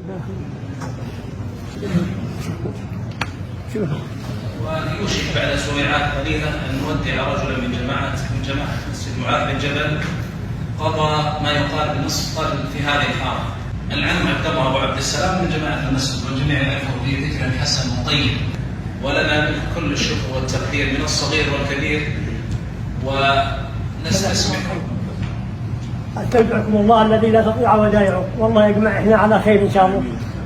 ويوشك بعد سويعات قليلة أن نودع رجلا من جماعة مسجد معاذ بن جبل قضى ما يقال بنصف قرن في هذه الحارة. العم عبد الله أبو عبد السلام من جماعة المسجد، والجميع يعرفه بذكر حسن وطيب، ولنا منه كل الشكر والتقدير من الصغير والكبير، ونستسمحكم. استودعكم الله الذي لا تضيع ودائعه، والله يجمعنا على خير ان شاء الله،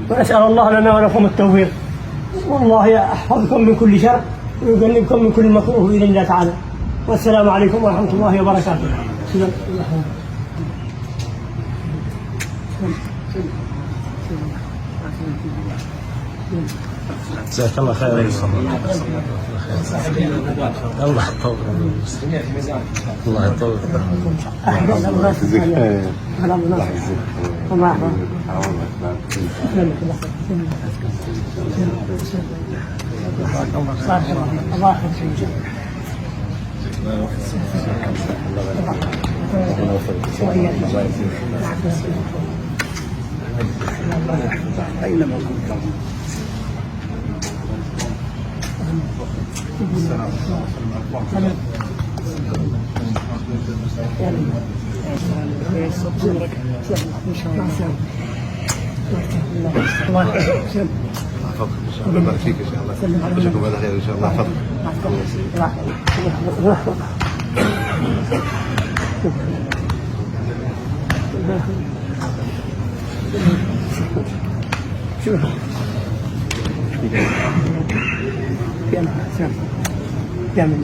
ونسال الله لنا ولكم التوفيق، والله يحفظكم من كل شر ويجنبكم من كل مكروه باذن الله تعالى. والسلام عليكم ورحمه الله وبركاته. جزاك الله خير. الله يطول الله يطول. أينما كنت الله يبارك فيك ان شاء الله. اشوفكم على خير ان شاء الله. شوف كمل